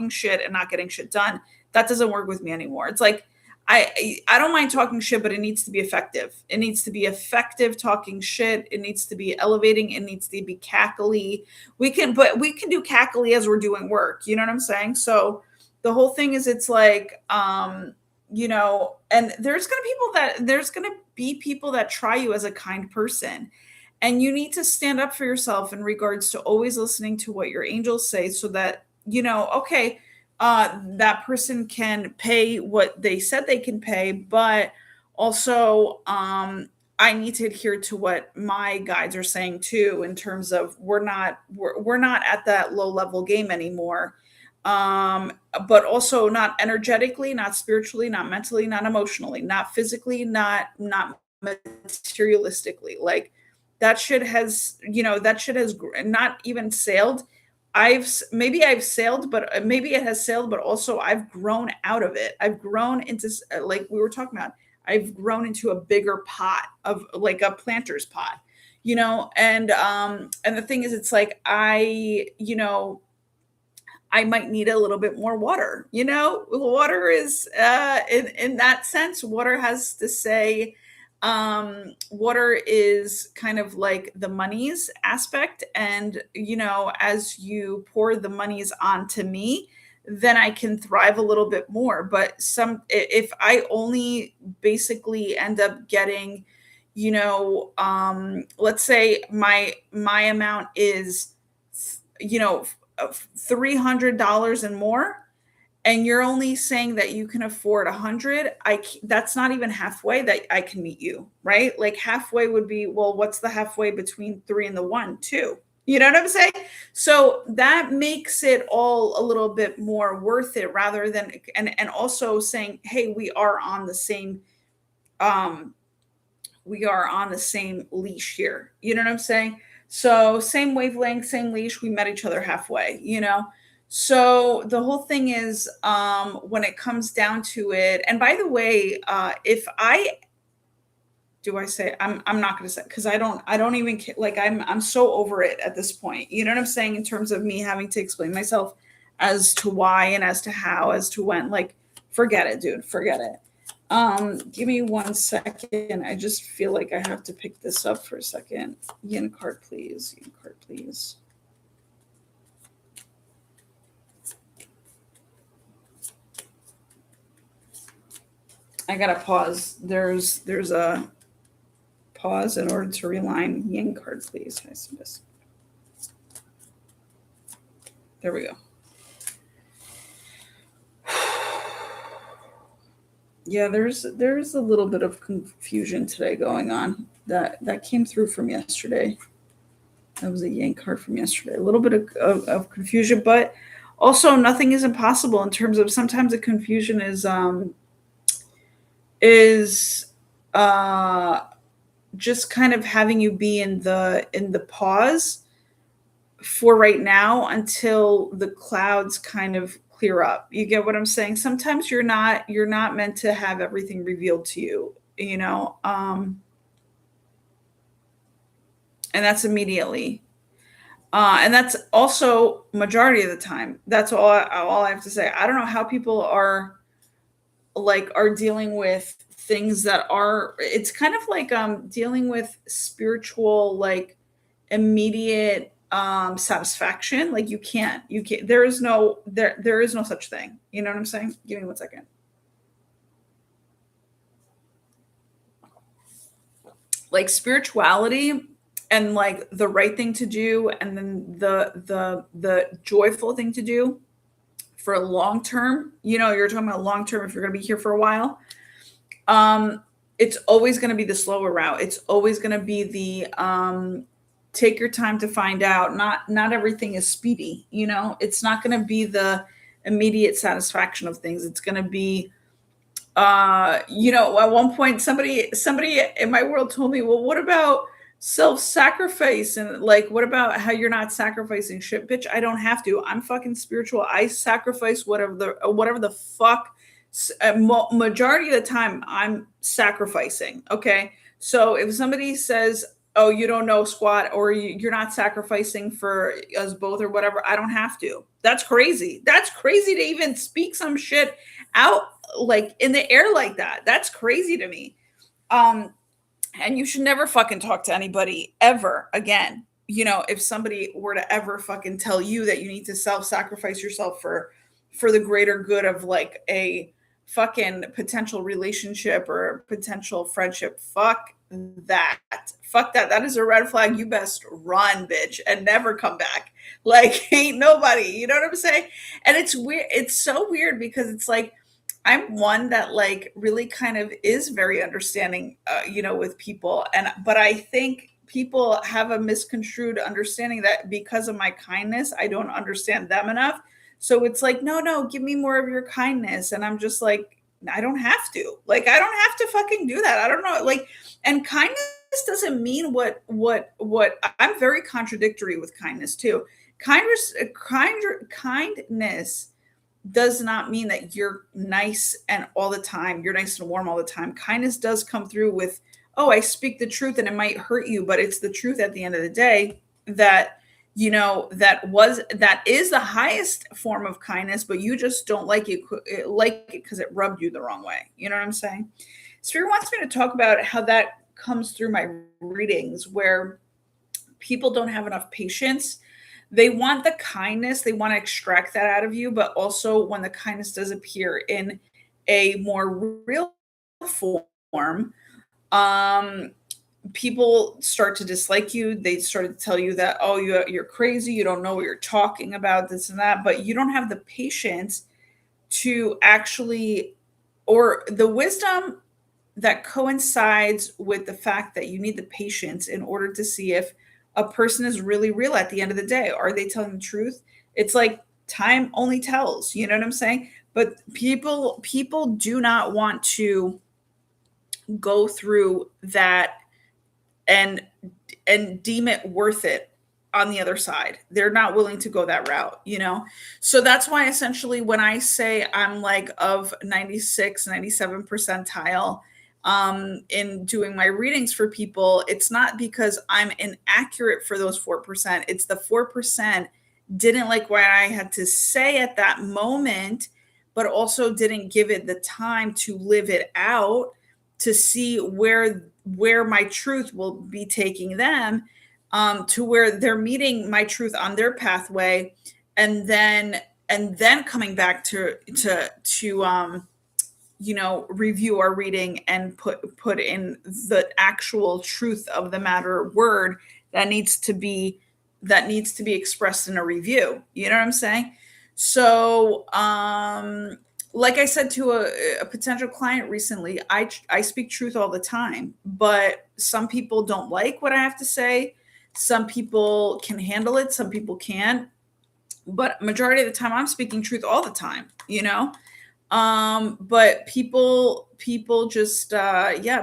shit and not getting shit done? That doesn't work with me anymore. It's like, I don't mind talking shit, but it needs to be effective. It needs to be effective talking shit. It needs to be elevating. It needs to be cackly. But we can do cackly as we're doing work. You know what I'm saying? So the whole thing is, it's like, and there's gonna be people that try you as a kind person. And you need to stand up for yourself in regards to always listening to what your angels say, so that, okay, that person can pay what they said they can pay, but also, I need to adhere to what my guides are saying too, in terms of we're not at that low level game anymore. But also not energetically, not spiritually, not mentally, not emotionally, not physically, not materialistically. Like, that shit has not even sailed. Maybe I've sailed, but maybe it has sailed, but also I've grown out of it. I've grown into, like we were talking about, I've grown into a bigger pot, of like a planter's pot, and the thing is, it's like, I might need a little bit more water. Water is, in that sense, water has to say, water is kind of like the monies aspect. And, as you pour the monies onto me, then I can thrive a little bit more. But if I only basically end up getting, let's say my amount is, you know, $300 and more, and you're only saying that you can afford 100, that's not even halfway that I can meet you, right? Like, halfway would be, well, what's the halfway between 3 and the 1? 2. You know what I'm saying? So that makes it all a little bit more worth it, rather than, and also saying, hey, um we are on the same leash here. You know what I'm saying? So, same wavelength, same leash. We met each other halfway. So the whole thing is, when it comes down to it, and by the way, if I do, I say, I'm not going to say, because I don't even like, I'm so over it at this point. You know what I'm saying? In terms of me having to explain myself as to why, and as to how, as to when. Like, forget it, dude. Forget it. Give me 1 second. I just feel like I have to pick this up for a second. Yin card, please. Yin card, please. I gotta pause. There's a pause in order to realign. Yin card, please. I see this. There we go. Yeah, there's a little bit of confusion today going on. That came through from yesterday. That was a yank card from yesterday. A little bit of confusion, but also nothing is impossible, in terms of, sometimes the confusion is just kind of having you be in the pause for right now, until the clouds kind of clear up. You get what I'm saying? Sometimes you're not meant to have everything revealed to you, and that's immediately. And that's also majority of the time. That's all I have to say. I don't know how people are dealing with things that are. It's kind of like, dealing with spiritual, like, immediate satisfaction. Like, you can't, there is no such thing. You know what I'm saying? Give me 1 second. Like, spirituality, and like the right thing to do, and then the joyful thing to do for long term. You're talking about long term, if you're going to be here for a while. It's always going to be the slower route. It's always going to be the, take your time to find out. Not everything is speedy. It's not going to be the immediate satisfaction of things. It's going to be, at one point, somebody in my world told me, well, what about self-sacrifice? And like, what about how you're not sacrificing shit? Bitch, I don't have to. I'm fucking spiritual. I sacrifice whatever the fuck. Majority of the time, I'm sacrificing. Okay. So if somebody says, oh, you don't know squat, or you're not sacrificing for us both, or whatever, I don't have to. That's crazy. That's crazy to even speak some shit out like in the air like that. That's crazy to me. Um, and you should never fucking talk to anybody ever again. If somebody were to ever fucking tell you that you need to self-sacrifice yourself for the greater good of like a fucking potential relationship or potential friendship, that. Fuck that. That is a red flag. You best run, bitch, and never come back. Like, ain't nobody. You know what I'm saying? And it's weird. It's so weird because it's like I'm one that like really kind of is very understanding, with people. But I think people have a misconstrued understanding that because of my kindness, I don't understand them enough. So it's like, no, no, give me more of your kindness. And I'm just like, I don't have to. Like, I don't have to fucking do that. I don't know. Like, and kindness doesn't mean what I'm very contradictory with kindness too. Kindness does not mean that you're nice and all the time. You're nice and warm all the time. Kindness does come through with, oh, I speak the truth and it might hurt you, but it's the truth at the end of the day that that is the highest form of kindness, but you just don't like it because it rubbed you the wrong way. You know what I'm saying? Spirit wants me to talk about how that comes through my readings where people don't have enough patience. They want the kindness, they want to extract that out of you, but also when the kindness does appear in a more real form, people start to dislike you. They start to tell you that, oh, you're crazy, you don't know what you're talking about, this and that, but you don't have the patience to actually, or the wisdom that coincides with the fact that you need the patience in order to see if a person is really real at the end of the day. Are they telling the truth? It's like time only tells, you know what I'm saying? But people do not want to go through that and deem it worth it on the other side. They're not willing to go that route, So that's why essentially when I say I'm like of 96, 97 percentile in doing my readings for people, it's not because I'm inaccurate for those 4%. It's the 4% didn't like what I had to say at that moment, but also didn't give it the time to live it out to see where my truth will be taking them, to where they're meeting my truth on their pathway, and then coming back to review our reading and put in the actual truth of the matter word that needs to be expressed in a review. You know what I'm saying? So, like I said to a potential client recently, I speak truth all the time, but some people don't like what I have to say. Some people can handle it. Some people can't. But majority of the time, I'm speaking truth all the time, But people just,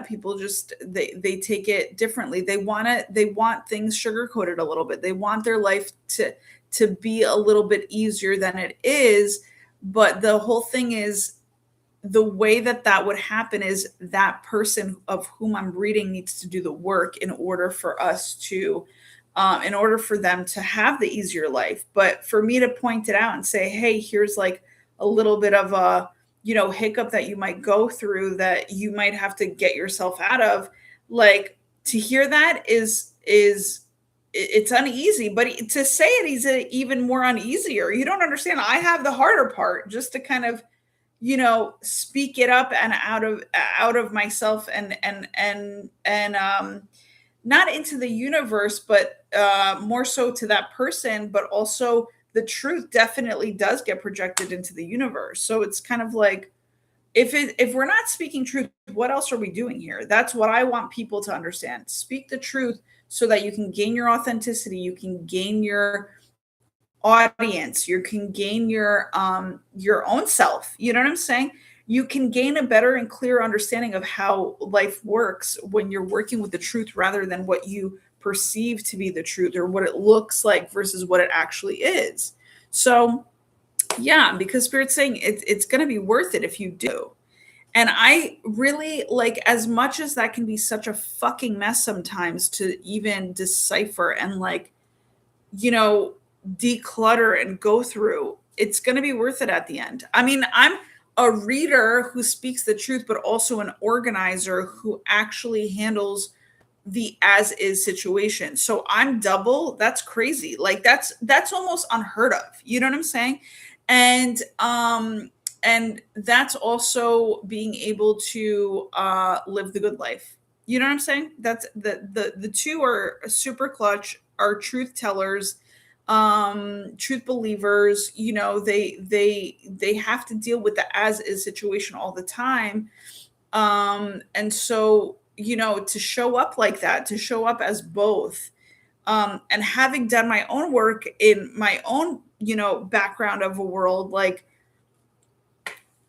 people just, they take it differently. They want things sugar coated a little bit. They want their life to be a little bit easier than it is. But the whole thing is, the way that would happen is that person of whom I'm reading needs to do the work in order for us to, in order for them to have the easier life. But for me to point it out and say, hey, here's like a little bit of a, hiccup that you might go through that you might have to get yourself out of, like, to hear that is it's uneasy, but to say it is even more uneasier. You don't understand. I have the harder part, just to kind of, speak it up and out of myself and not into the universe, but more so to that person, but also the truth definitely does get projected into the universe. So it's kind of like, if we're not speaking truth, what else are we doing here? That's what I want people to understand. Speak the truth so that you can gain your authenticity, you can gain your audience, you can gain your own self. You know what I'm saying? You can gain a better and clearer understanding of how life works when you're working with the truth rather than what you perceive to be the truth or what it looks like versus what it actually is. So yeah, because Spirit's saying it's going to be worth it if you do. And I really, like, as much as that can be such a fucking mess sometimes to even decipher and like, declutter and go through, it's going to be worth it at the end. I mean, a reader who speaks the truth, but also an organizer who actually handles the as is situation. So I'm double. That's crazy. Like that's almost unheard of. You know what I'm saying? And that's also being able to live the good life. You know what I'm saying? That's the two are super clutch, are truth tellers, truth believers. You know, they have to deal with the as is situation all the time. And so, you know, to show up like that, to show up as both, and having done my own work in my own, you know, background of a world, like,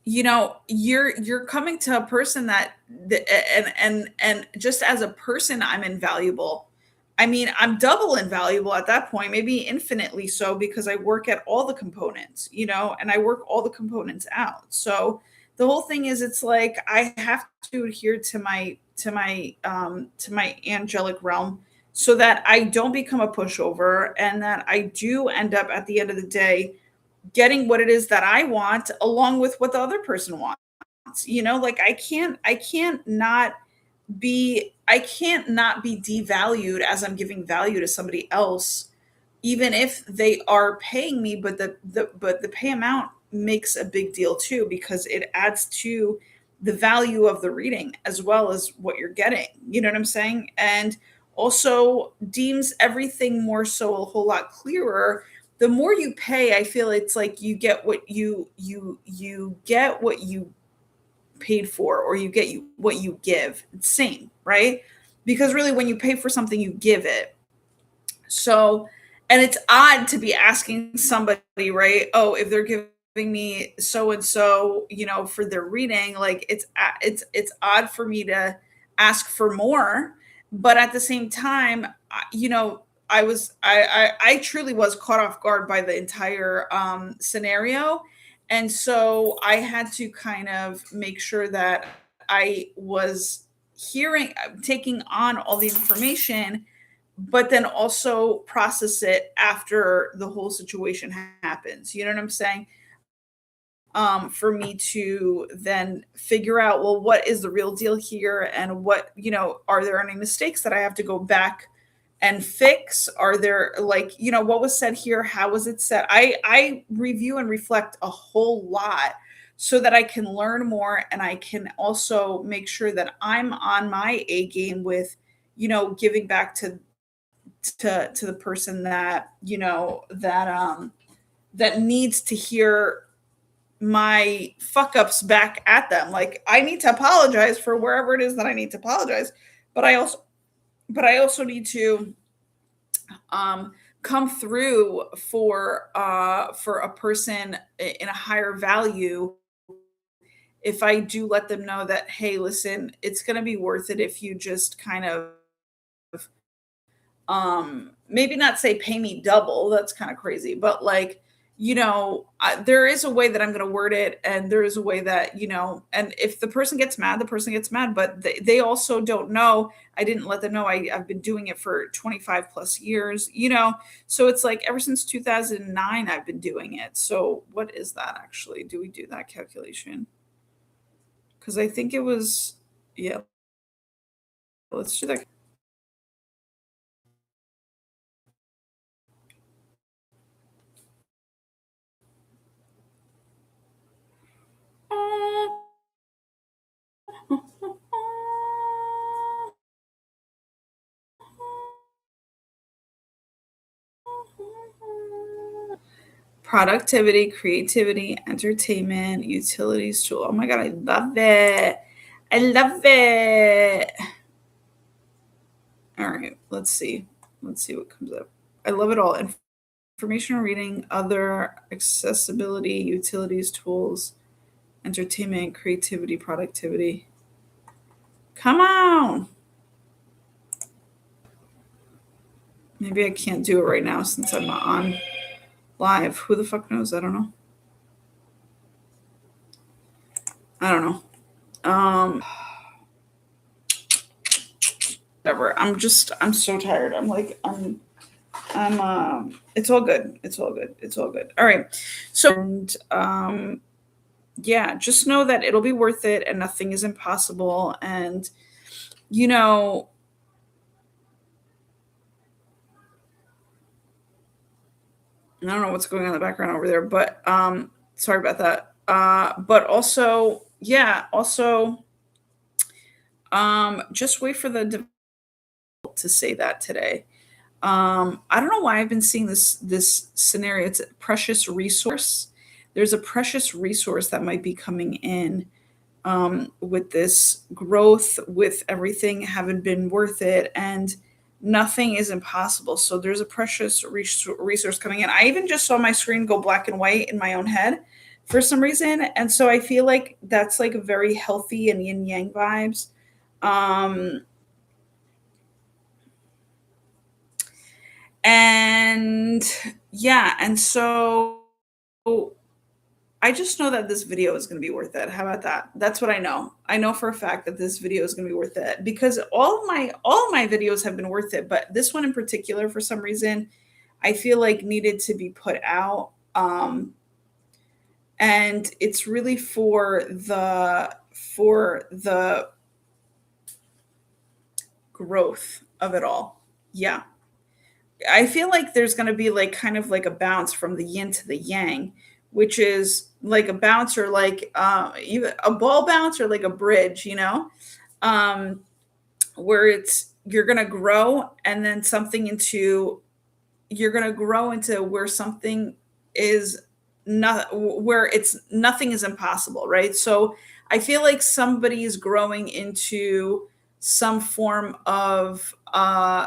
you know, you're coming to a person that and just as a person I'm invaluable. I mean, I'm double invaluable at that point, maybe infinitely so, because I work at all the components, you know, and I work all the components out. So the whole thing is, it's like I have to adhere to my angelic realm, so that I don't become a pushover, and that I do end up at the end of the day getting what it is that I want, along with what the other person wants. You know, like I can't not be devalued as I'm giving value to somebody else, even if they are paying me. But the pay amount makes a big deal too, because it adds to the value of the reading as well as what you're getting. You know what I'm saying? And also deems everything more so a whole lot clearer. The more you pay, I feel it's like you get what you get what you paid for, or you get what you give. It's same, right? Because really, when you pay for something, you give it. So, and it's odd to be asking somebody, right? Oh, if they're giving me so and so, you know, for their reading, like it's odd for me to ask for more. But at the same time, you know, I truly was caught off guard by the entire scenario, and so I had to kind of make sure that I was taking on all the information, but then also process it after the whole situation happens. You know what I'm saying? For me to then figure out, well, what is the real deal here? And what, you know, are there any mistakes that I have to go back and fix? Are there, like, you know, what was said here? How was it said? I review and reflect a whole lot, so that I can learn more, and I can also make sure that I'm on my A game with, you know, giving back to the person that, you know, that needs to hear my fuck ups back at them. Like, I need to apologize for wherever it is that I need to apologize, but I also need to come through for a person in a higher value, if I do let them know that, hey, listen, it's going to be worth it if you just kind of maybe not say pay me double, that's kind of crazy, but like, you know, there is a way that I'm going to word it, and there is a way that, you know, and if the person gets mad, the person gets mad, but they also don't know. I didn't let them know I've been doing it for 25 plus years, you know. So it's like ever since 2009 I've been doing it. So what is that actually? Do we do that calculation? Because I think it was, yeah, let's do that. Productivity, creativity, entertainment, utilities tool. Oh my God, I love it. I love it. All right, let's see. Let's see what comes up. I love it all. Information reading, other accessibility, utilities, tools, entertainment, creativity, productivity. Come on. Maybe I can't do it right now since I'm not on live. Who the fuck knows? I don't know. I don't know. Whatever. I'm so tired. It's all good. It's all good. It's all good. All right. So, and, yeah, just know that it'll be worth it and nothing is impossible. And, you know, I don't know what's going on in the background over there, but sorry about that. But also, yeah, also just wait for the to say that today. I don't know why I've been seeing this scenario. It's a precious resource. There's a precious resource that might be coming in with this growth, with everything having been worth it, and nothing is impossible. So there's a precious resource coming in. I even just saw my screen go black and white in my own head for some reason, and so I feel like that's like a very healthy and yin yang vibes. Um, and yeah, and so I just know that this video is going to be worth it. How about that? That's what I know. I know for a fact that this video is going to be worth it because all of my videos have been worth it, but this one in particular, for some reason, I feel like needed to be put out. And it's really for the growth of it all. Yeah. I feel like there's going to be like kind of like a bounce from the yin to the yang, which is like a bounce or like either a ball bounce or like a bridge, um, where it's you're going to grow and then something into you're going to grow into where something is not where it's nothing is impossible, right? So I feel like somebody is growing into some form of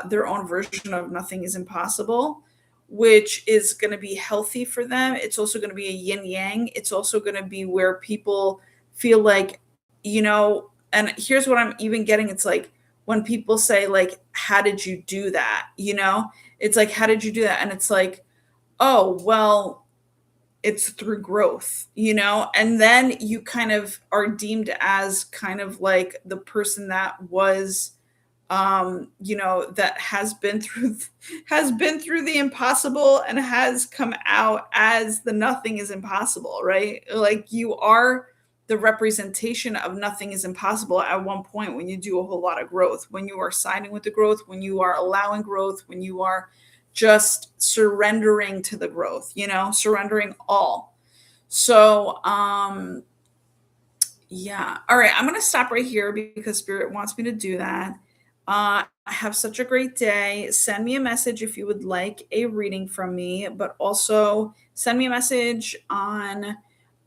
their own version of nothing is impossible, which is going to be healthy for them. It's also going to be a yin yang. It's also going to be where people feel like, and here's what I'm even getting. It's like when people say like, how did you do that? It's like, how did you do that? And it's like, oh, well, it's through growth, and then you kind of are deemed as kind of like the person that was, that has been through the impossible and has come out as the nothing is impossible, right? Like you are the representation of nothing is impossible at one point when you do a whole lot of growth, when you are siding with the growth, when you are allowing growth, when you are just surrendering to the growth, surrendering all. So, yeah. All right. I'm going to stop right here because Spirit wants me to do that. Have such a great day. Send me a message if you would like a reading from me, but also send me a message on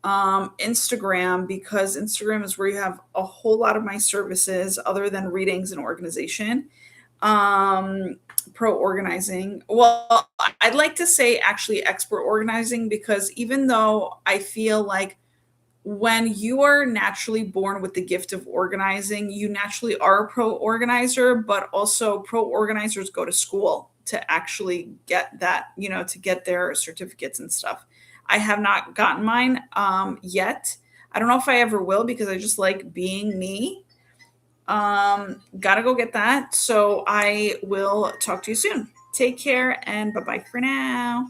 Instagram because Instagram is where you have a whole lot of my services other than readings and organization. Pro organizing. Well, I'd like to say actually expert organizing because even though I feel like when you are naturally born with the gift of organizing, you naturally are a pro organizer, but also pro organizers go to school to actually get that, to get their certificates and stuff. I have not gotten mine yet. I don't know if I ever will because I just like being me. Gotta go get that. So I will talk to you soon. Take care and bye bye for now.